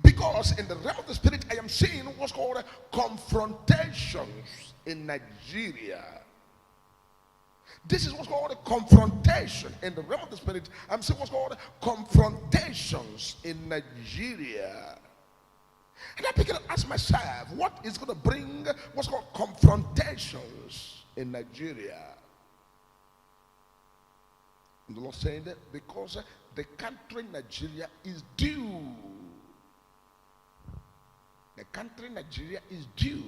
Because in the realm of the spirit, I am seeing what's called confrontations in Nigeria. This is what's called a confrontation in the realm of the spirit. I'm seeing what's called confrontations in Nigeria. And I begin to ask myself, what is going to bring what's called confrontations in Nigeria? And the Lord saying that because the country Nigeria is due. The country Nigeria is due.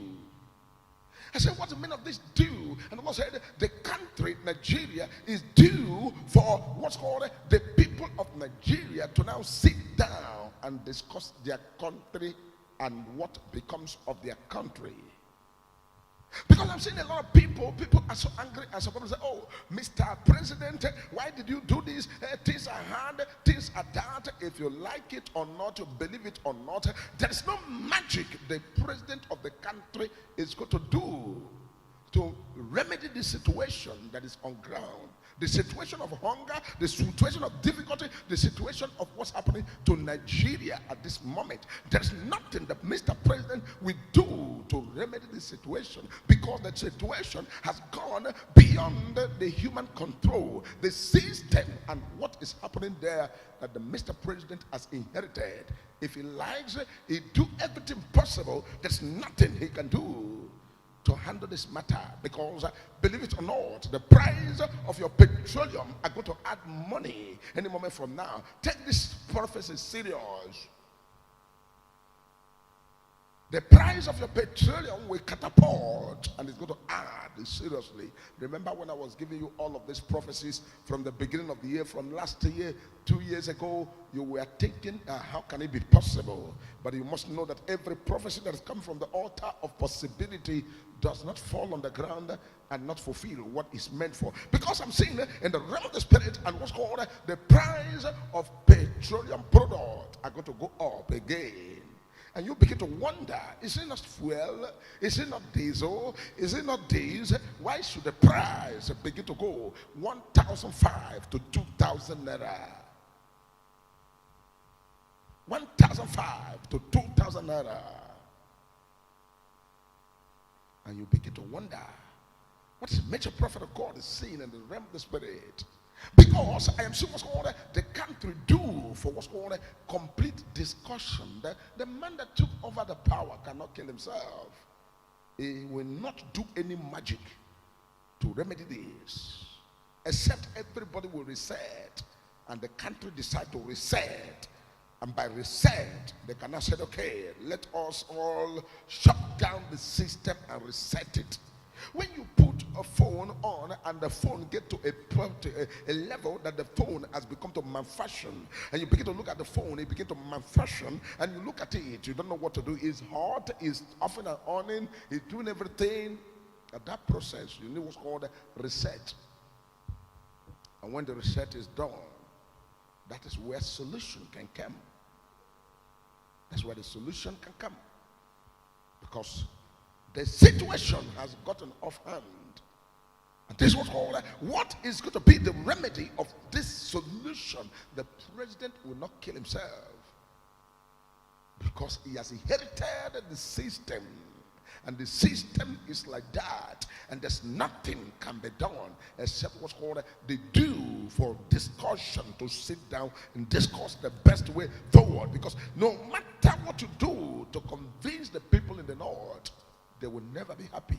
I said, what's the meaning of this due? And the Lord said, the country Nigeria is due for what's called the people of Nigeria to now sit down and discuss their country and what becomes of their country. Because I'm seeing a lot of people are so angry, and some people say, oh, Mr. President, why did you do this? Things are hard, things are that. If you like it or not, you believe it or not, there is no magic the president of the country is going to do to remedy the situation that is on ground. The situation of hunger, the situation of difficulty, the situation of what's happening to Nigeria at this moment. There's nothing that Mr. President will do to remedy the situation, because the situation has gone beyond the human control. The system and what is happening there that the Mr. President has inherited. If he likes, he do everything possible. There's nothing he can do to handle this matter, because believe it or not, the price of your petroleum are going to add money any moment from now. Take this prophecy serious. The price of your petroleum will catapult, and it's going to add seriously. Remember when I was giving you all of these prophecies from the beginning of the year, from last year, 2 years ago, you were thinking, how can it be possible? But you must know that every prophecy that has come from the altar of possibility does not fall on the ground and not fulfill what is meant for. Because I'm seeing in the realm of the spirit, and what's called the price of petroleum product are going to go up again. And you begin to wonder, is it not fuel? Is it not diesel? Is it not this? Why should the price begin to go 1,005 to 2,000 naira? 1,005 to 2,000 naira. And you begin to wonder, what is major prophet of God is saying in the realm of the spirit? Because I am seeing what's called the country due for what's called a complete discussion. The man that took over the power cannot kill himself. He will not do any magic to remedy this, except everybody will reset, and the country decide to reset. And by reset, they cannot say, okay, let us all shut down the system and reset it. When you put a phone on and the phone get to a level that the phone has become to malfunction, and you begin to look at the phone, it begin to malfunction, and you look at it, you don't know what to do. It's hot, it's off and on, it's doing everything. At that process, you need what's called reset. And when the reset is done, that is where solution can come. That's where the solution can come. Because the situation has gotten off hand. And this was called, what is going to be the remedy of this solution? The president will not kill himself, because he has inherited the system. And the system is like that. And there's nothing can be done except what's called the due for discussion, to sit down and discuss the best way forward. Because no matter what you do to convince the people in the north, they will never be happy.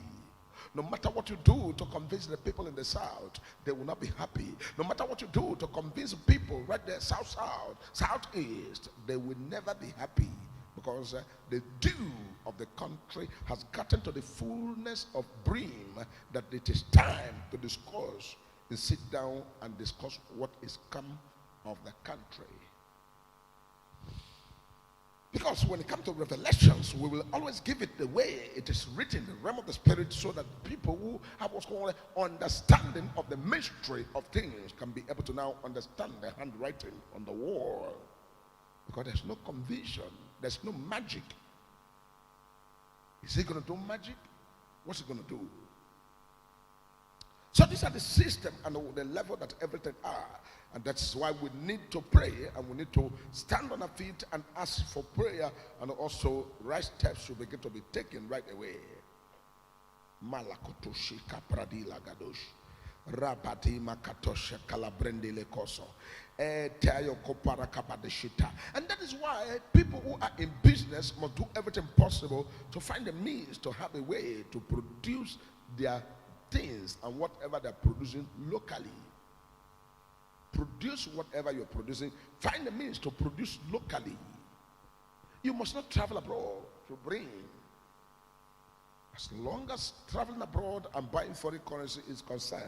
No matter what you do to convince the people in the south, they will not be happy. No matter what you do to convince people right there, south, southeast, they will never be happy. Because the due of the country has gotten to the fullness of brim, that it is time to discuss and sit down and discuss what is come of the country. Because when it comes to revelations, we will always give it the way it is written in the realm of the spirit, so that people who have what's called understanding of the mystery of things can be able to now understand the handwriting on the wall. Because there's no conviction, there's no magic. Is he going to do magic? What's he going to do? So these are the system and the level that everything are. And that's why we need to pray, and we need to stand on our feet and ask for prayer, and also right steps should begin to be taken right away. Malakotoshi kapradila gadosh. Rabati makatosha kalabrendele koso. And that is why people who are in business must do everything possible to find a means to have a way to produce their things and whatever they're producing locally. Produce whatever you're producing. Find a means to produce locally. You must not travel abroad to bring. As long as traveling abroad and buying foreign currency is concerned,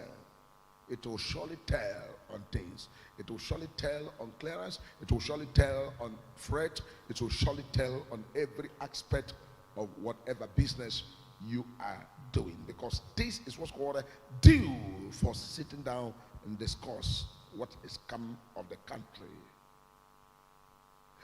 it will surely tell on things. It will surely tell on clearance. It will surely tell on freight. It will surely tell on every aspect of whatever business you are doing. Because this is what's called a due for sitting down and discuss what is come of the country.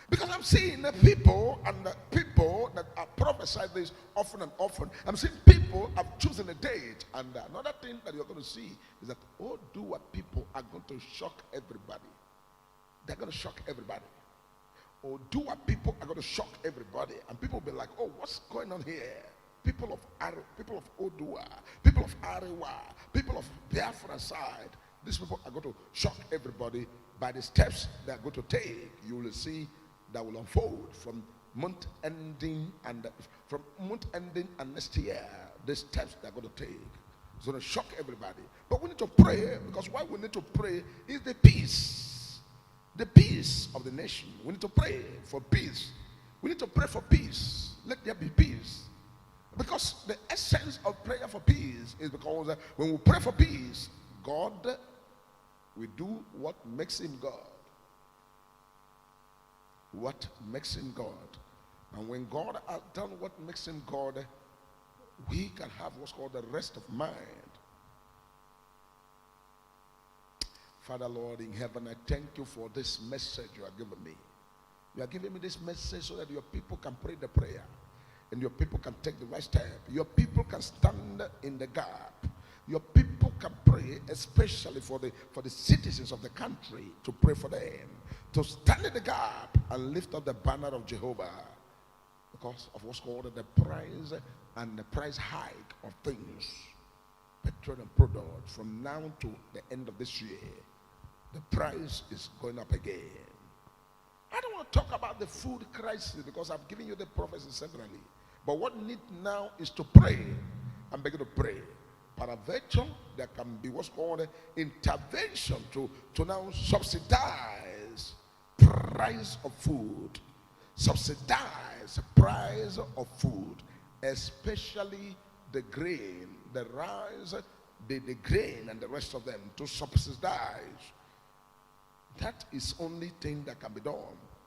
Because I'm seeing the people and the people that are prophesied this often and often. I'm seeing people have chosen a date. And another thing that you're going to see is that Odua people are going to shock everybody. They're going to shock everybody. Odua people are going to shock everybody. And people will be like, oh, what's going on here? People of Odua, people of Arewa, people of Biafra side. These people are going to shock everybody by the steps they're going to take. You will see that will unfold from month ending and next year. The steps they're going to take. It's going to shock everybody. But we need to pray, because why we need to pray is the peace of the nation. We need to pray for peace. We need to pray for peace. Let there be peace. Because the essence of prayer for peace is because when we pray for peace, God will do what makes him God. What makes him God. And when God has done what makes him God, we can have what's called the rest of mind. Father, Lord in heaven, I thank you for this message you are giving me. You are giving me this message so that your people can pray the prayer and your people can take the right step. Your people can stand in the gap. Your people can pray, especially for the citizens of the country, to pray for them, to stand in the gap and lift up the banner of Jehovah, because of what's called the price and the price hike of things, petrol and product. From now to the end of this year, the price is going up again. I don't want to talk about the food crisis because I've given you the prophecy severally. But what need now is to pray and begin to pray. Paraventure, there can be what's called intervention to now subsidize price of food. Subsidize price of food, especially the grain, the rice, the grain and the rest of them, to subsidize. That is only thing that can be done.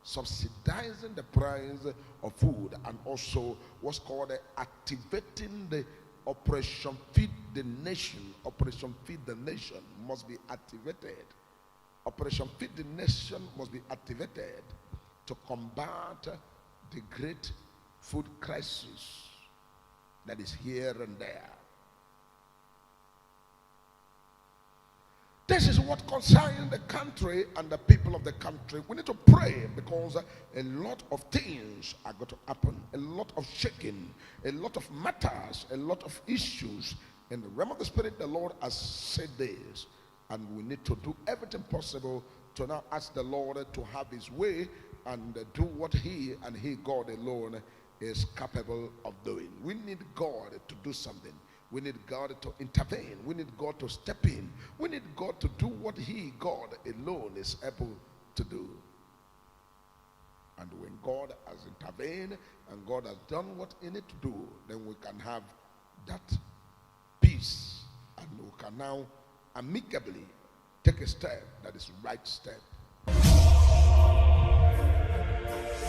Subsidizing the price of food, and also what's called activating the Operation Feed the Nation. Operation Feed the Nation must be activated. Operation Feed the Nation must be activated to combat the great food crisis that is here and there. This is what concerns the country and the people of the country. We need to pray, because a lot of things are going to happen. A lot of shaking, a lot of matters, a lot of issues. In the realm of the Spirit, the Lord has said this. And we need to do everything possible to now ask the Lord to have his way and do what he and he, God alone, is capable of doing. We need God to do something. We need God to intervene. We need God to step in. We need God to do what he, God alone, is able to do. And when God has intervened and God has done what he needs to do, then we can have that peace, and we can now amicably take a step that is right step.